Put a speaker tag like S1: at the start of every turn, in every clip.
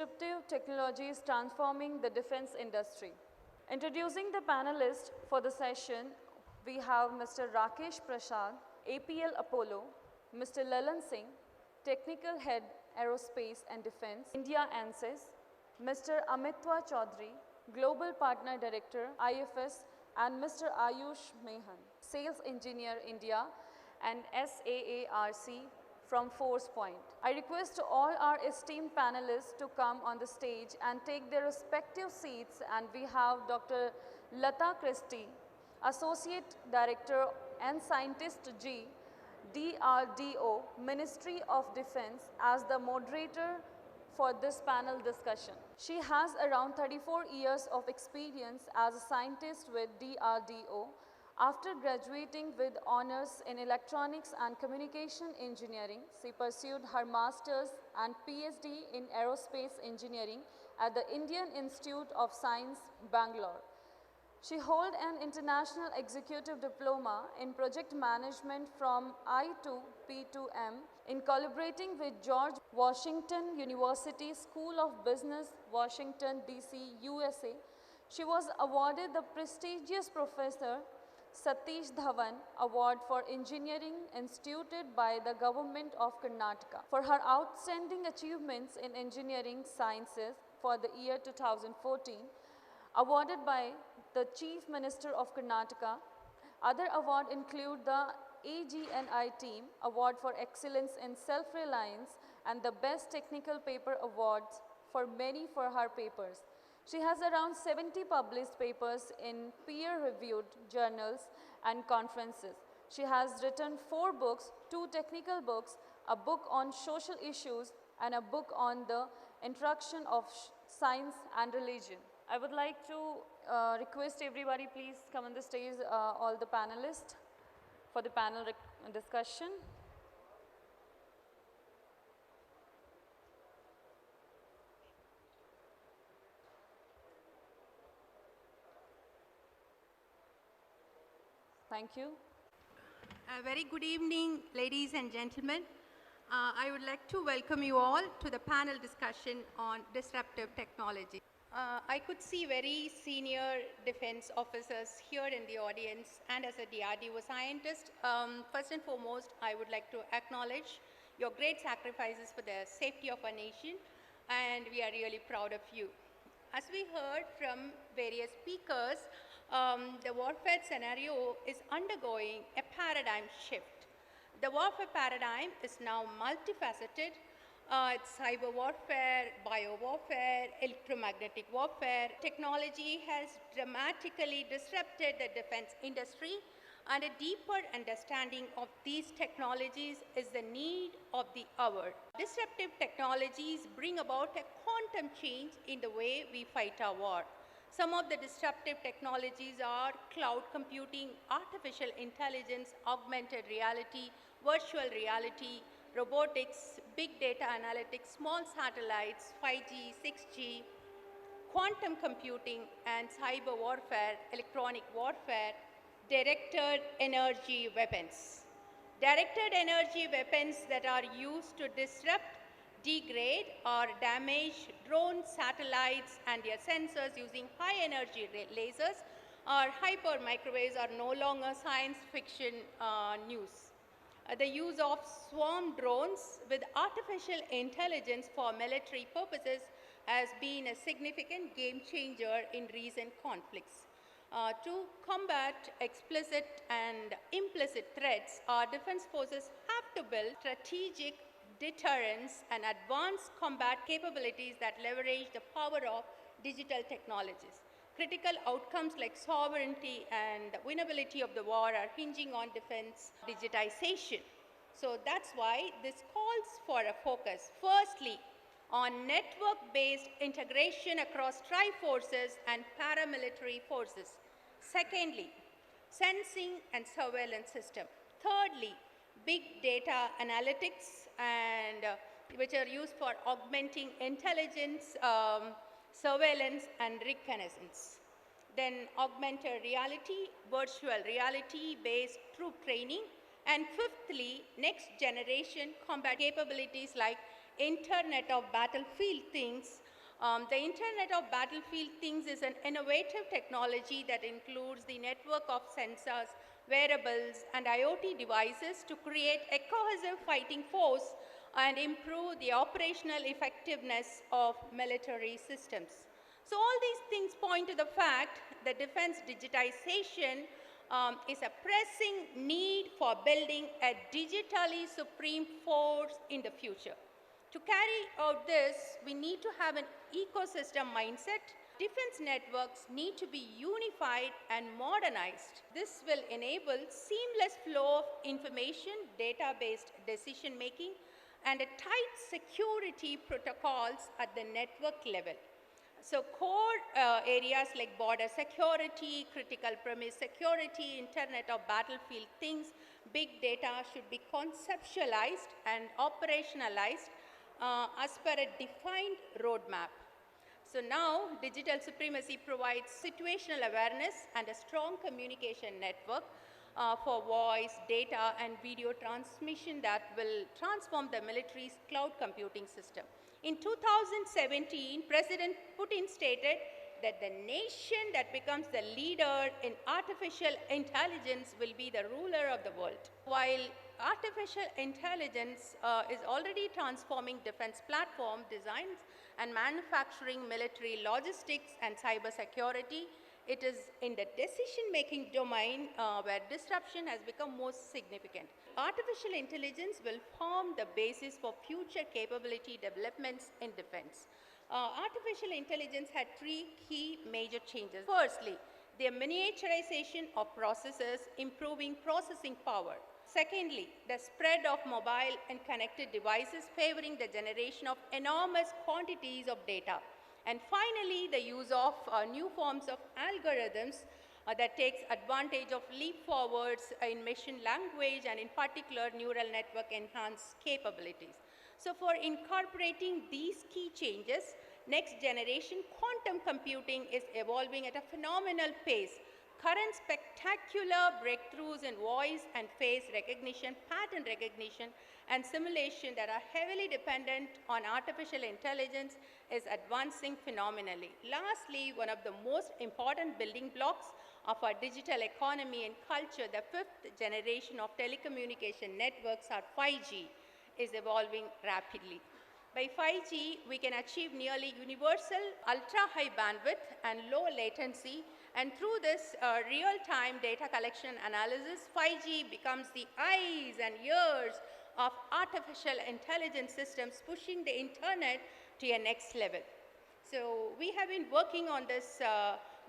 S1: Disruptive Technologies Transforming the Defense Industry. Introducing the panelists for the session, we have Mr. Rakesh Prasad, APL Apollo, Mr. Lalan Singh, Technical Head Aerospace and Defense, India ANSYS, Mr. Amitwa Chaudhary, Global Partner Director, IFS, and Mr. Ayush Mehan, Sales Engineer India and SAARC from Force Point. I request all our esteemed panelists to come on the stage and take their respective seats, and we have Dr. Latha Christie, Associate Director and Scientist G, DRDO, Ministry of Defense, as the moderator for this panel discussion. She has around 34 years of experience as a scientist with DRDO. After graduating with honors in electronics and communication engineering, she pursued her master's and PhD in aerospace engineering at the Indian Institute of Science, Bangalore. She holds an international executive diploma in project management from I2P2M in collaborating with George Washington University School of Business, Washington, D.C., USA. She was awarded the prestigious Professor Satish Dhawan Award for Engineering instituted by the Government of Karnataka for her outstanding achievements in engineering sciences for the year 2014, awarded by the Chief Minister of Karnataka. Other awards include the AGNI Team Award for Excellence in Self-Reliance and the Best Technical Paper Awards for her papers. She has around 70 published papers in peer-reviewed journals and conferences. She has written 4 books, 2 technical books, a book on social issues, and a book on the interaction of science and religion. I would like to request everybody please come on the stage, all the panelists, for the panel discussion. Thank you.
S2: A very good evening, ladies and gentlemen. I would like to welcome you all to the panel discussion on disruptive technology. I could see very senior defense officers here in the audience, and as a DRDO scientist, first and foremost, I would like to acknowledge your great sacrifices for the safety of our nation, and we are really proud of you. As we heard from various speakers, the warfare scenario is undergoing a paradigm shift. The warfare paradigm is now multifaceted. It's cyber warfare, bio warfare, electromagnetic warfare. Technology has dramatically disrupted the defense industry, and a deeper understanding of these technologies is the need of the hour. Disruptive technologies bring about a quantum change in the way we fight our war. Some of the disruptive technologies are cloud computing, artificial intelligence, augmented reality, virtual reality, robotics, big data analytics, small satellites, 5G, 6G, quantum computing, and cyber warfare, electronic warfare, directed energy weapons. Directed energy weapons that are used to disrupt, degrade, or damage drones, satellites, and their sensors using high energy lasers or hyper microwaves are no longer science fiction news. The use of swarm drones with artificial intelligence for military purposes has been a significant game changer in recent conflicts. To combat explicit and implicit threats, our defense forces have to build strategic deterrence and advanced combat capabilities that leverage the power of digital technologies. Critical outcomes like sovereignty and winnability of the war are hinging on defense digitization. So that's why this calls for a focus, firstly, on network-based integration across tri-forces and paramilitary forces. Secondly, sensing and surveillance system. Thirdly, big data analytics, and which are used for augmenting intelligence, surveillance, and reconnaissance. Then augmented reality, virtual reality-based troop training. And fifthly, next generation combat capabilities like Internet of Battlefield Things, The Internet of Battlefield Things is an innovative technology that includes the network of sensors, wearables, and IoT devices to create a cohesive fighting force and improve the operational effectiveness of military systems. So all these things point to the fact that defense digitization is a pressing need for building a digitally supreme force in the future. To carry out this, we need to have an ecosystem mindset. Defense networks need to be unified and modernized. This will enable seamless flow of information, data-based decision making, and a tight security protocols at the network level. So core areas like border security, critical premise security, Internet of Battlefield Things, big data should be conceptualized and operationalized as per a defined roadmap. So now, digital supremacy provides situational awareness and a strong communication network for voice, data, and video transmission that will transform the military's cloud computing system. In 2017, President Putin stated that the nation that becomes the leader in artificial intelligence will be the ruler of the world. While artificial intelligence is already transforming defense platform designs and manufacturing, military logistics, and cybersecurity, it is in the decision-making domain where disruption has become most significant. Artificial intelligence will form the basis for future capability developments in defense. Artificial intelligence had three key major changes. Firstly, the miniaturization of processors, improving processing power. Secondly, the spread of mobile and connected devices favoring the generation of enormous quantities of data. And finally, the use of new forms of algorithms that takes advantage of leap forwards in machine language and in particular neural network enhanced capabilities. So for incorporating these key changes, next generation quantum computing is evolving at a phenomenal pace. Current spectacular breakthroughs in voice and face recognition, pattern recognition, and simulation that are heavily dependent on artificial intelligence is advancing phenomenally. Lastly, one of the most important building blocks of our digital economy and culture, the fifth generation of telecommunication networks, or 5G, is evolving rapidly. By 5G, we can achieve nearly universal ultra-high bandwidth and low latency, and through this real-time data collection analysis, 5G becomes the eyes and ears of artificial intelligence systems, pushing the internet to a next level. So we have been working on this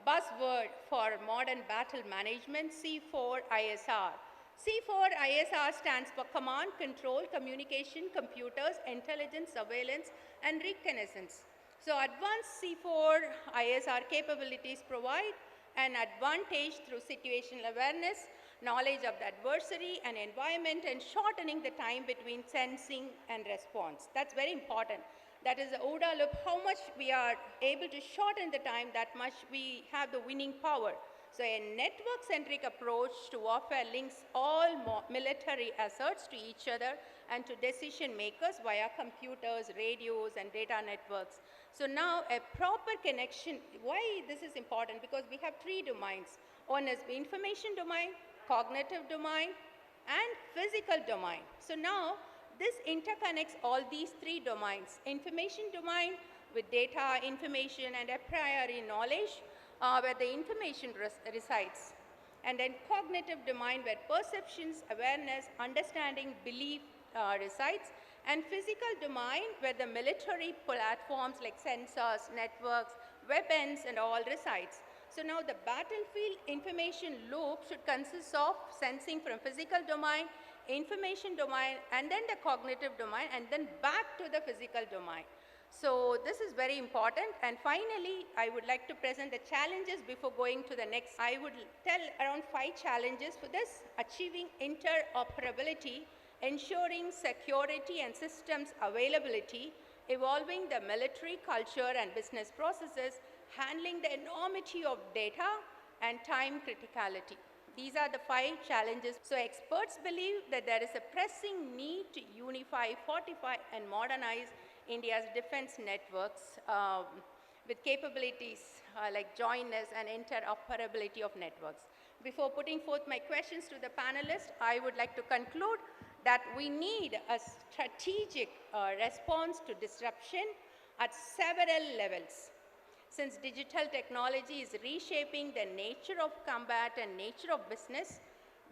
S2: buzzword for modern battle management, C4ISR. C4ISR stands for Command, Control, Communication, Computers, Intelligence, Surveillance, and Reconnaissance. So advanced C4ISR capabilities provide an advantage through situational awareness, knowledge of the adversary and environment, and shortening the time between sensing and response. That's very important. That is the OODA loop. How much we are able to shorten the time, that much we have the winning power. So a network-centric approach to warfare links all military asserts to each other and to decision makers via computers, radios, and data networks. So now a proper connection, why this is important? Because we have three domains. One is the information domain, cognitive domain, and physical domain. So now this interconnects all these three domains. Information domain with data, information, and a priori knowledge where the information resides. And then cognitive domain where perceptions, awareness, understanding, belief resides. And physical domain where the military platforms like sensors, networks, weapons, and all resides. So now the battlefield information loop should consist of sensing from physical domain, information domain, and then the cognitive domain, and then back to the physical domain. So this is very important. And finally, I would like to present the challenges before going to the next. I would tell around 5 challenges for this: achieving interoperability, ensuring security and systems availability, evolving the military culture and business processes, handling the enormity of data, and time criticality. These are the 5 challenges. So experts believe that there is a pressing need to unify, fortify, and modernize India's defense networks with capabilities like jointness and interoperability of networks. Before putting forth my questions to the panelists, I would like to conclude that we need a strategic response to disruption at several levels. Since digital technology is reshaping the nature of combat and nature of business,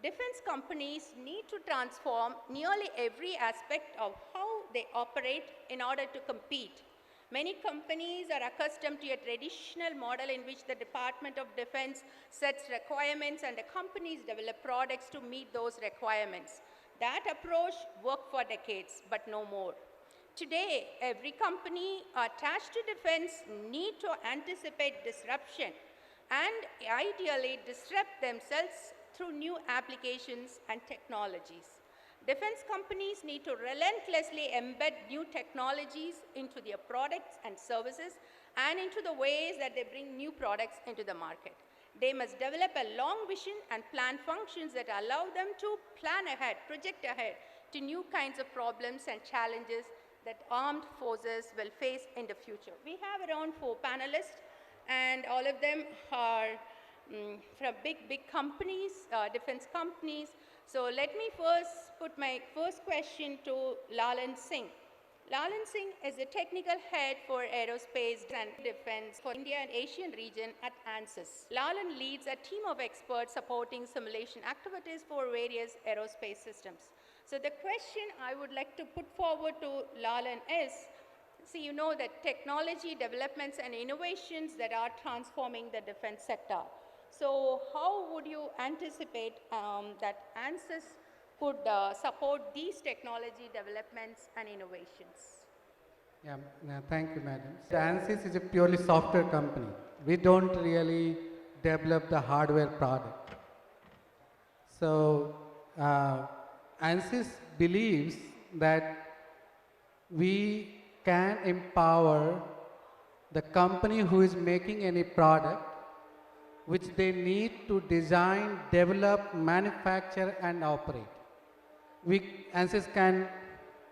S2: defense companies need to transform nearly every aspect of how they operate in order to compete. Many companies are accustomed to a traditional model in which the Department of Defense sets requirements and the companies develop products to meet those requirements. That approach worked for decades, but no more. Today, every company attached to defense need to anticipate disruption and ideally disrupt themselves through new applications and technologies. Defense companies need to relentlessly embed new technologies into their products and services and into the ways that they bring new products into the market. They must develop a long vision and plan functions that allow them to plan ahead, project ahead to new kinds of problems and challenges that armed forces will face in the future. We have around 4 panelists, and all of them are from big companies, defense companies. So let me first put my first question to Lalan Singh. Lalan Singh is the technical head for aerospace and defense for India and Asian region at ANSYS. Lalan leads a team of experts supporting simulation activities for various aerospace systems. So the question I would like to put forward to Lalan is, see, you know that technology developments and innovations that are transforming the defense sector. So how would you anticipate that ANSYS could support these technology developments and innovations?
S3: Yeah, thank you, madam. The ANSYS is a purely software company. We don't really develop the hardware product. So ANSYS believes that we can empower the company who is making any product which they need to design, develop, manufacture and operate. ANSYS can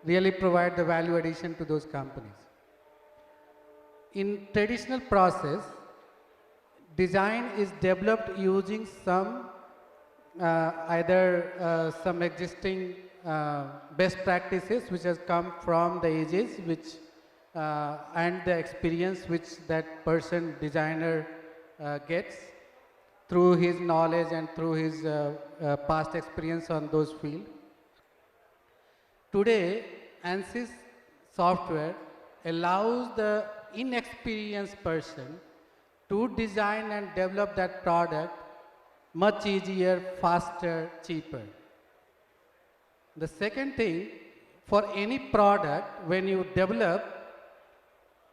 S3: really provide the value addition to those companies. In traditional process, design is developed using some either some existing best practices which has come from the ages which and the experience which that person designer gets through his knowledge and through his past experience on those fields. Today, ANSYS software allows the inexperienced person to design and develop that product much easier, faster, cheaper. The second thing, for any product, when you develop,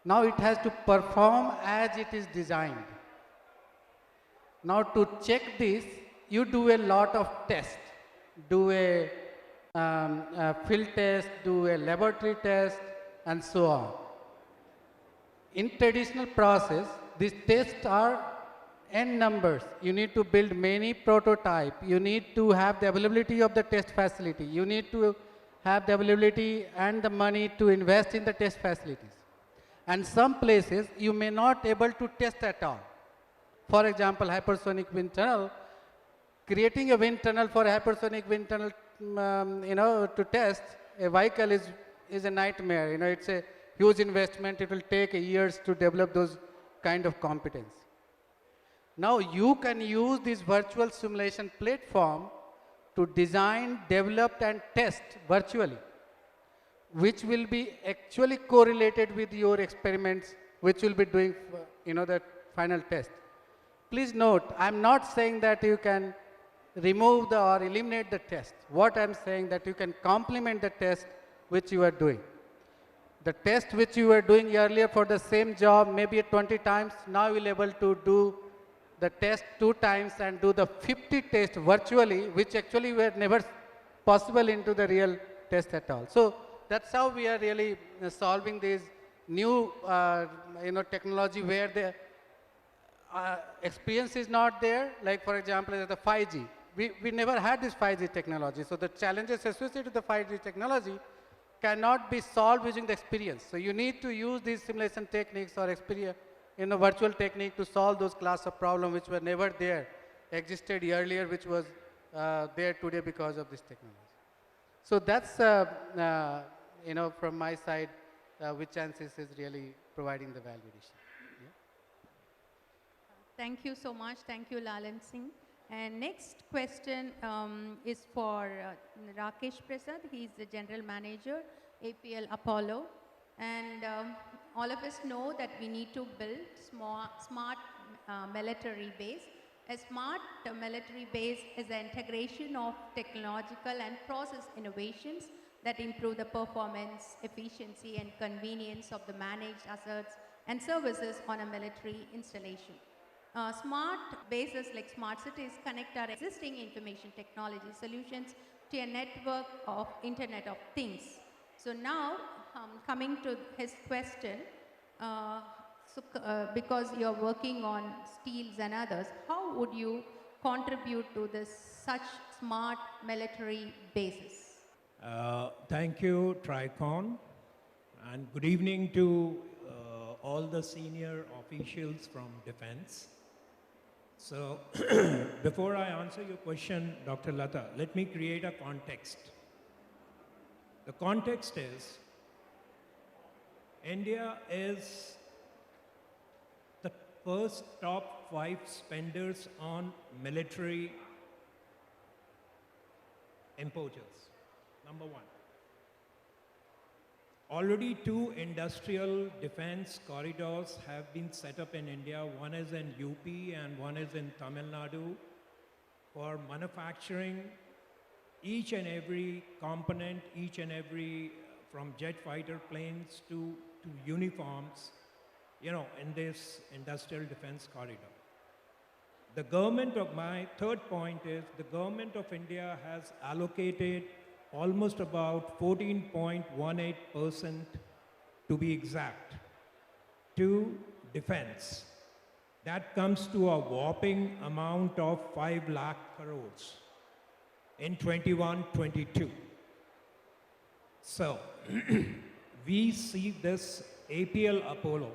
S3: now it has to perform as it is designed. Now to check this, you do a lot of tests. Do a field test, do a laboratory test, and so on. In traditional process, these tests are n numbers. You need to build many prototypes. You need to have the availability of the test facility. You need to have the availability and the money to invest in the test facilities. And some places you may not able to test at all. For example, hypersonic wind tunnel. Creating a wind tunnel for a hypersonic wind tunnel, to test a vehicle is a nightmare. It's a huge investment. It will take years to develop those kind of competence. Now you can use this virtual simulation platform to design, develop and test virtually, which will be actually correlated with your experiments, which will be doing, the final test. Please note, I'm not saying that you can remove or eliminate the test. What I'm saying that you can complement the test which you are doing. The test which you were doing earlier for the same job, maybe 20 times, now you will be able to do the test 2 times and do the 50 tests virtually, which actually were never possible into the real test at all. So that's how we are really solving this new, technology where the experience is not there. Like for example, the 5G. We never had this 5G technology. So the challenges associated with the 5G technology cannot be solved using the experience. So you need to use these simulation techniques or experience, virtual technique to solve those class of problems which were never there, existed earlier, which was there today because of this technology. So that's, from my side, which chances is really providing the value addition. Yeah.
S2: Thank you so much. Thank you, Lalan Singh. And next question is for Rakesh Prasad. He is the General Manager, APL Apollo. And all of us know that we need to build smart military base. A smart military base is the integration of technological and process innovations that improve the performance, efficiency, and convenience of the managed assets and services on a military installation. Smart bases like smart cities connect our existing information technology solutions to a network of Internet of Things. So now, coming to his question, because you're working on steels and others, how would you contribute to this such smart military bases?
S4: Thank you, Tricon, and good evening to all the senior officials from Defense. So, before I answer your question, Dr. Latha, let me create a context. The context is, India is the first top 5 spenders on military importers, number 1. Already 2 industrial defense corridors have been set up in India. One is in UP and one is in Tamil Nadu for manufacturing each and every component, each and every, from jet fighter planes to uniforms, in this industrial defense corridor. The government of, my third point is, the government of India has allocated almost about 14.18%, to be exact, to defense. That comes to a whopping amount of 5 lakh crores in 21-22. So, we see this APL Apollo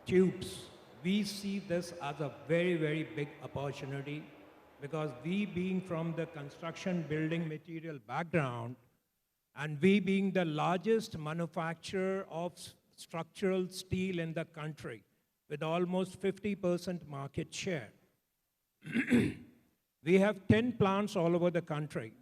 S4: tubes, we see this as a very, very big opportunity, because we being from the construction building material background, and we being the largest manufacturer of structural steel in the country, with almost 50% market share. We have 10 plants all over the country,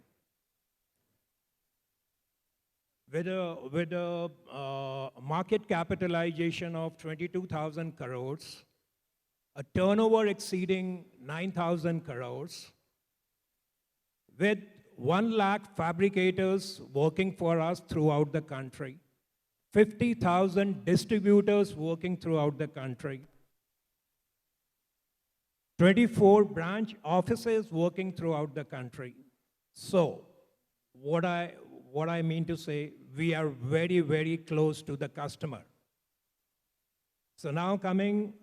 S4: with a market capitalization of 22,000 crores, a turnover exceeding 9,000 crores, with 1 lakh fabricators working for us throughout the country, 50,000 distributors working throughout the country, 24 branch offices working throughout the country. So, what I mean to say, we are very, very close to the customer. So now coming,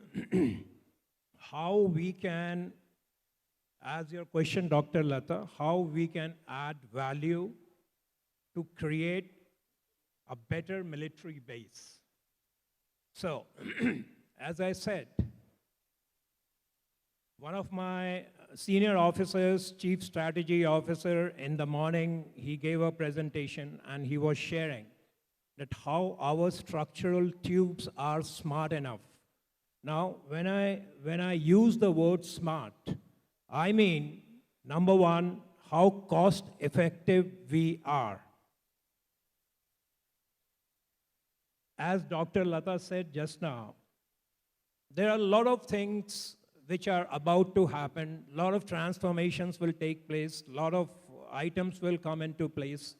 S4: how we can, as your question, Dr. Latha, how we can add value to create a better military base. So, as I said, one of my senior officers, chief strategy officer, in the morning, he gave a presentation and he was sharing that how our structural tubes are smart enough. Now, when I use the word smart, I mean, number 1, how cost effective we are. As Dr. Latha said just now, there are a lot of things which are about to happen, a lot of transformations will take place, a lot of items will come into place,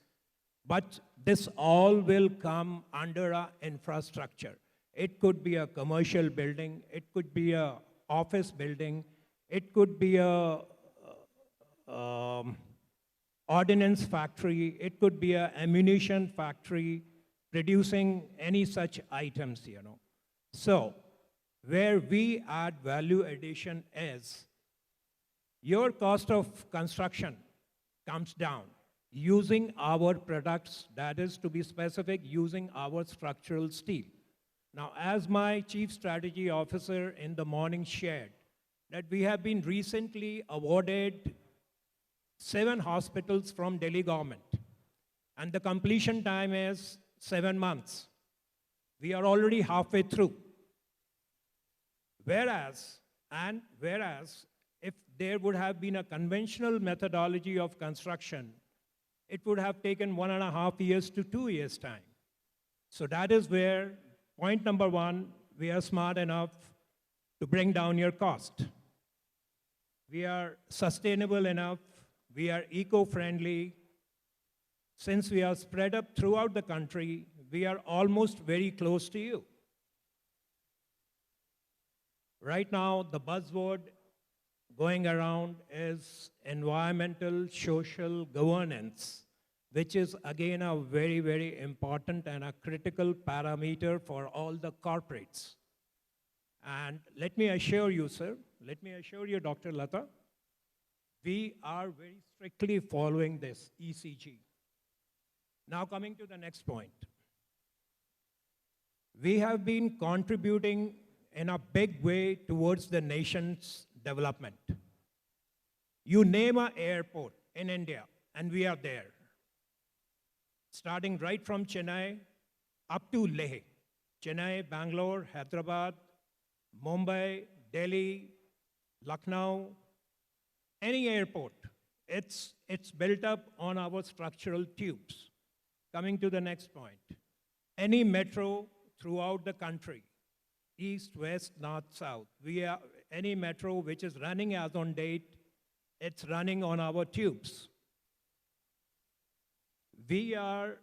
S4: but this all will come under our infrastructure. It could be a commercial building, it could be an office building, it could be a ordnance factory, it could be an ammunition factory producing any such items, So, where we add value addition is, your cost of construction comes down. using our products, that is to be specific, using our structural steel. Now, as my Chief Strategy Officer in the morning shared, that we have been recently awarded 7 hospitals from Delhi government, and the completion time is 7 months. We are already halfway through. Whereas, if there would have been a conventional methodology of construction, it would have taken 1.5 years to 2 years' time. So that is where, point number 1, we are smart enough to bring down your cost. We are sustainable enough, we are eco-friendly. Since we are spread up throughout the country, we are almost very close to you. Right now, the buzzword going around is environmental, social governance, which is again a very, very important and a critical parameter for all the corporates. And let me assure you, sir, let me assure you, Dr. Latha, we are very strictly following this ECG. Now coming to the next point. We have been contributing in a big way towards the nation's development. You name an airport in India, and we are there. Starting right from Chennai up to Leh. Chennai, Bangalore, Hyderabad, Mumbai, Delhi, Lucknow, any airport, it's built up on our structural tubes. Coming to the next point. Any metro throughout the country, east, west, north, south, any metro which is running as on date, it's running on our tubes. We are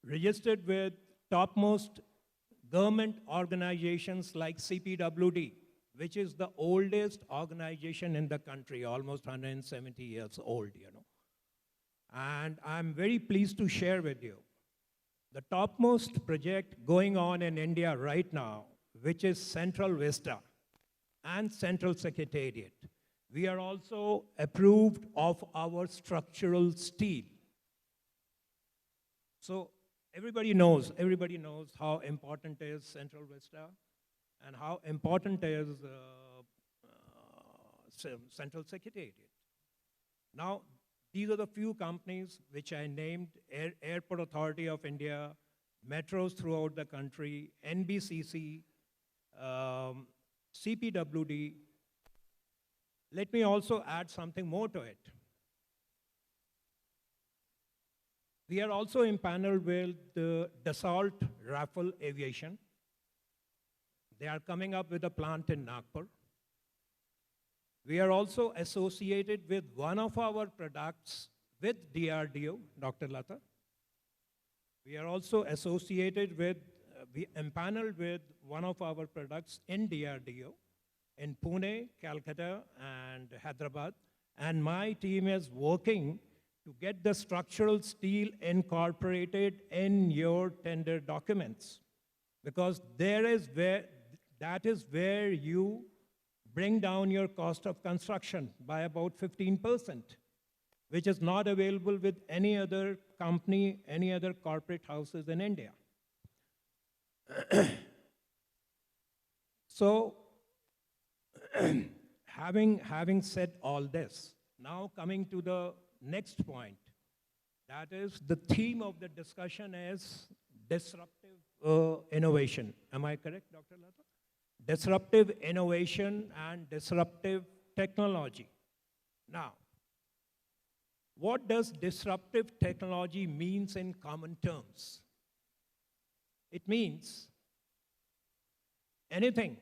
S4: registered with topmost government organizations like CPWD, which is the oldest organization in the country, almost 170 years old, And I'm very pleased to share with you the topmost project going on in India right now, which is Central Vista and Central Secretariat. We are also approved of our structural steel. So everybody knows how important is Central Vista and how important is Central Secretariat. Now, these are the few companies which I named: Airport Authority of India, metros throughout the country, NBCC, CPWD. Let me also add something more to it. We are also impaneled with the Dassault Rafale Aviation. They are coming up with a plant in Nagpur. We are also associated with one of our products with DRDO, Dr. Latha. We are also associated with, we empaneled with one of our products in DRDO in Pune, Calcutta, and Hyderabad. And my team is working to get the structural steel incorporated in your tender documents, because that is where you bring down your cost of construction by about 15%, which is not available with any other company, any other corporate houses in India. So, having said all this, now coming to the next point, that is the theme of the discussion is disruptive innovation. Am I correct, Dr. Latha? Disruptive innovation and disruptive technology. Now, what does disruptive technology means in common terms? It means anything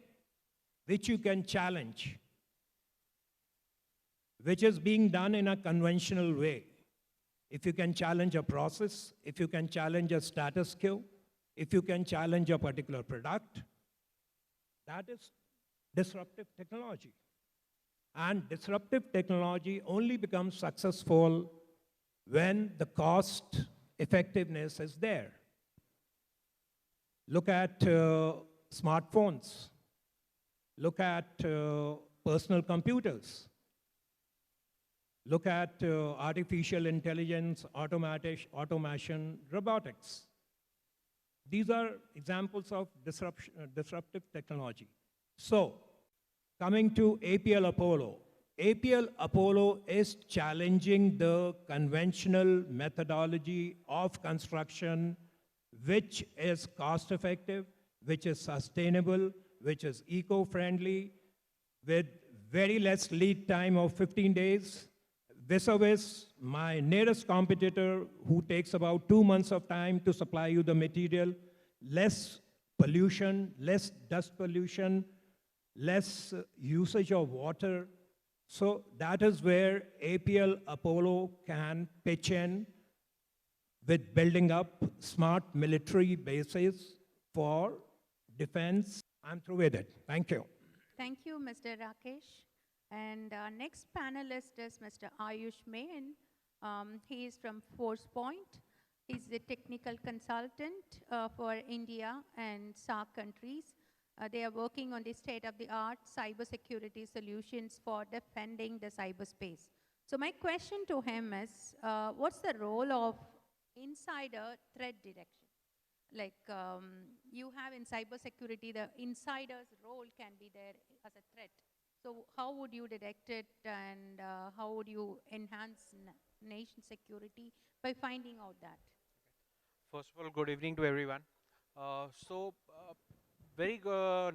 S4: which you can challenge, which is being done in a conventional way. If you can challenge a process, if you can challenge a status quo, if you can challenge a particular product, that is disruptive technology. And disruptive technology only becomes successful when the cost effectiveness is there. Look at smartphones. Look at personal computers. Look at artificial intelligence, automation, robotics. These are examples of disruptive technology. So, coming to APL Apollo. APL Apollo is challenging the conventional methodology of construction, which is cost-effective, which is sustainable, which is eco-friendly, with very less lead time of 15 days, vis-a-vis my nearest competitor who takes about 2 months of time to supply you the material, less pollution, less dust pollution, less usage of water. So that is where APL Apollo can pitch in with building up smart military bases for defense. I'm through with it. Thank you.
S2: Thank you, Mr. Rakesh. And our next panelist is Mr. Ayush Main. He is from Force Point. He's the technical consultant for India and SAARC countries. They are working on the state-of-the-art cybersecurity solutions for defending the cyberspace. So my question to him is, what's the role of insider threat detection? Like you have in cybersecurity, the insider's role can be there as a threat. So how would you detect it, and how would you enhance nation security by finding out that?
S5: First of all, good evening to everyone. Very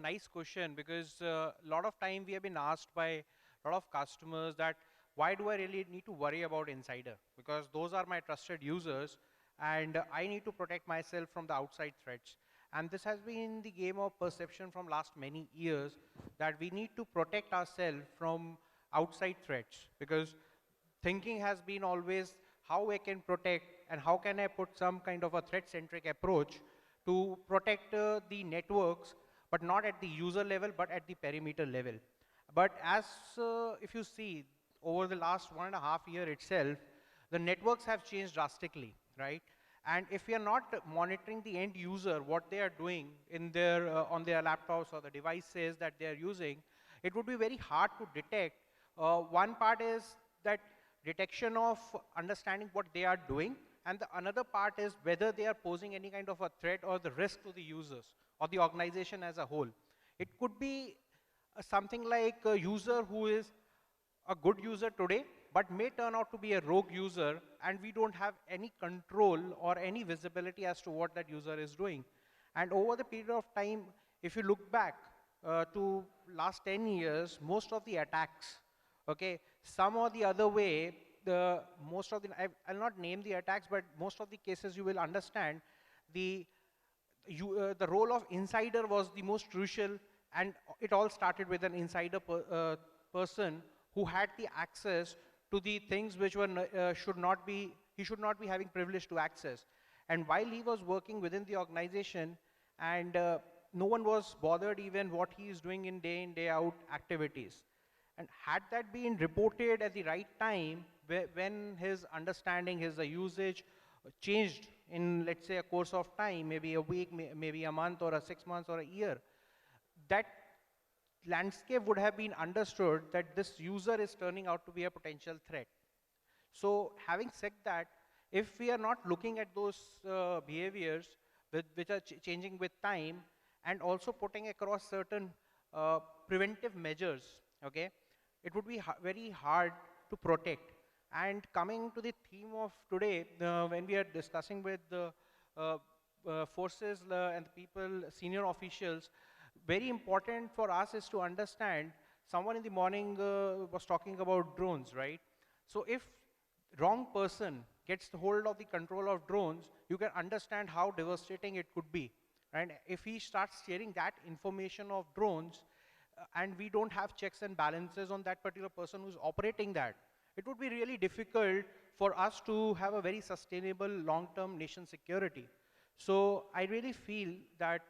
S5: nice question, because a lot of time we have been asked by a lot of customers that why do I really need to worry about insider? Because those are my trusted users and I need to protect myself from the outside threats. And this has been the game of perception from last many years, that we need to protect ourselves from outside threats, because thinking has been always how I can protect and how can I put some kind of a threat-centric approach to protect the networks, but not at the user level, but at the perimeter level. But as if you see, over the last 1.5 years itself, the networks have changed drastically, right? And if we are not monitoring the end user, what they are doing in their, on their laptops or the devices that they are using, it would be very hard to detect. One part is that detection of understanding what they are doing, and the another part is whether they are posing any kind of a threat or the risk to the users or the organization as a whole. It could be something like a user who is a good user today, but may turn out to be a rogue user, and we don't have any control or any visibility as to what that user is doing. And over the period of time, if you look back to last 10 years, most of the attacks, okay, some or the other way, I'll not name the attacks, but most of the cases you will understand, the role of insider was the most crucial, and it all started with an insider person who had the access to the things which were he should not be having privilege to access. And while he was working within the organization, and no one was bothered even what he is doing in, day out activities. And had that been reported at the right time, when his understanding, his usage changed in, let's say, a course of time, maybe a week, maybe a month or a 6 months or a year, that landscape would have been understood that this user is turning out to be a potential threat. So having said that, if we are not looking at those behaviors which are changing with time, and also putting across certain preventive measures, okay, it would be very hard to protect. And coming to the theme of today, when we are discussing with the forces and the people, senior officials, very important for us is to understand, someone in the morning was talking about drones, right? So if wrong person gets the hold of the control of drones, you can understand how devastating it could be. And if he starts sharing that information of drones, and we don't have checks and balances on that particular person who's operating that, it would be really difficult for us to have a very sustainable long-term nation security. So I really feel that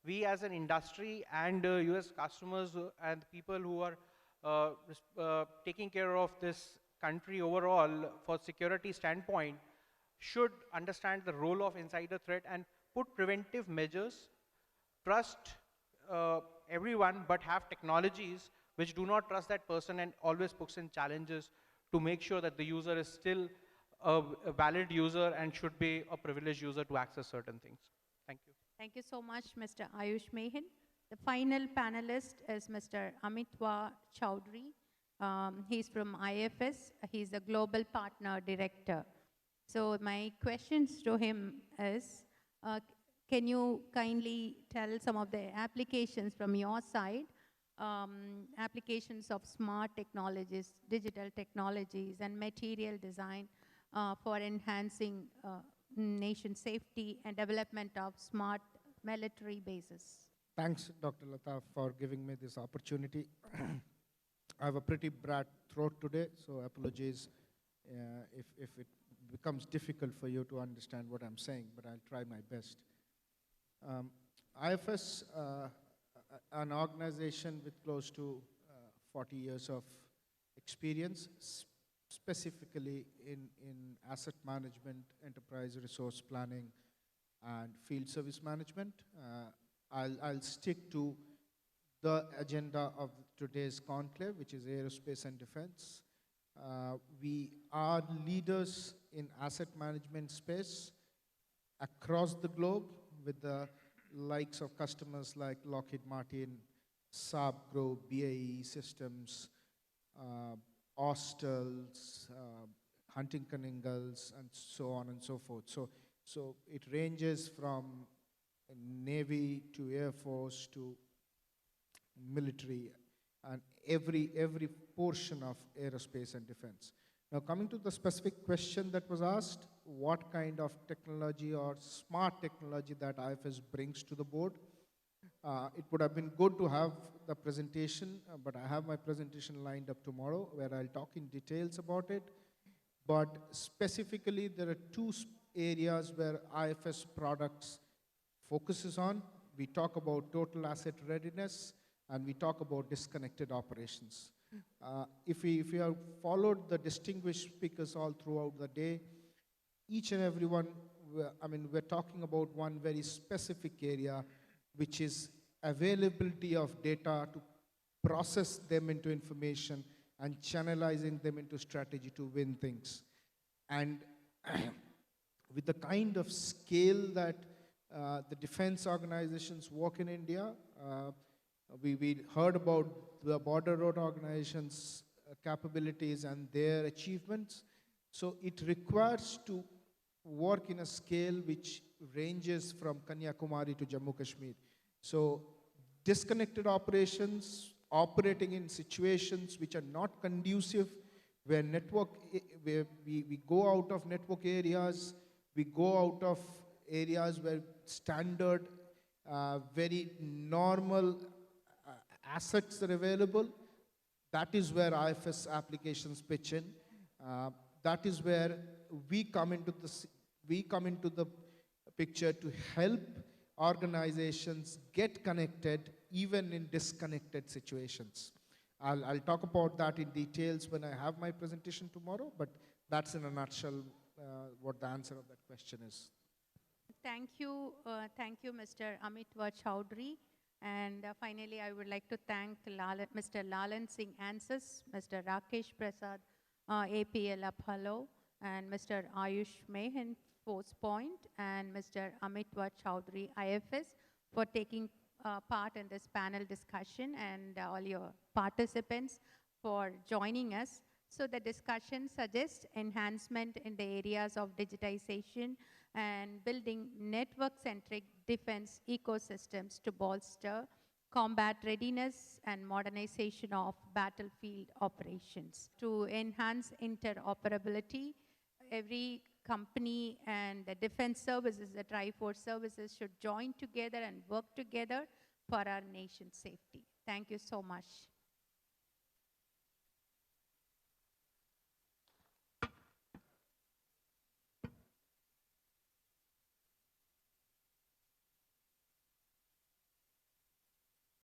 S5: we as an industry and US customers and people who are taking care of this country overall for security standpoint should understand the role of insider threat and put preventive measures, trust everyone, but have technologies which do not trust that person and always puts in challenges to make sure that the user is still a valid user and should be a privileged user to access certain things. Thank you.
S2: Thank you so much, Mr. Ayush Mehin. The final panelist is Mr. Amitwa Chowdhury. He's from IFS. He's the Global Partner Director. So my questions to him is, can you kindly tell some of the applications from your side, applications of smart technologies, digital technologies, and material design for enhancing nation safety and development of smart military bases?
S6: Thanks, Dr. Latha, for giving me this opportunity. I have a pretty bad throat today, so apologies if it becomes difficult for you to understand what I'm saying, but I'll try my best. IFS, an organization with close to 40 years of experience, specifically in asset management, enterprise resource planning, and field service management. I'll stick to the agenda of today's conclave, which is aerospace and defense. We are leaders in asset management space across the globe with the likes of customers like Lockheed Martin, Saab Group, BAE Systems, Austell's, Huntington Ingalls, and so on and so forth. So it ranges from Navy to Air Force to military and every portion of aerospace and defense. Now coming to the specific question that was asked, what kind of technology or smart technology that IFS brings to the board? It would have been good to have the presentation, but I have my presentation lined up tomorrow where I'll talk in details about it. But specifically, there are two areas where IFS products focuses on. We talk about total asset readiness, and we talk about disconnected operations. If we have followed the distinguished speakers all throughout the day, each and every one, we're talking about one very specific area, which is availability of data to process them into information and channelizing them into strategy to win things. And with the kind of scale that the defense organizations work in India, we heard about the border road organizations' capabilities and their achievements. So it requires to work in a scale which ranges from Kanyakumari to Jammu Kashmir. So disconnected operations, operating in situations which are not conducive, where where we go out of network areas, we go out of areas where standard, very normal assets are available. That is where IFS applications pitch in. That is where we come into the picture to help organizations get connected even in disconnected situations. I'll talk about that in details when I have my presentation tomorrow, but that's in a nutshell what the answer of that question is.
S2: Thank you, Mr. Amitwa Chowdhury. And finally, I would like to thank Mr. Lalan Singh Ansas, Mr. Rakesh Prasad, APL Apollo, and Mr. Ayush Mehin, Force Point, and Mr. Amitwa Chowdhury, IFS, for taking part in this panel discussion, and all your participants for joining us. So the discussion suggests enhancement in the areas of digitization and building network-centric defense ecosystems to bolster combat readiness and modernization of battlefield operations. To enhance interoperability, every company and the defense services, the Triforce services, should join together and work together for our nation's safety. Thank you so much.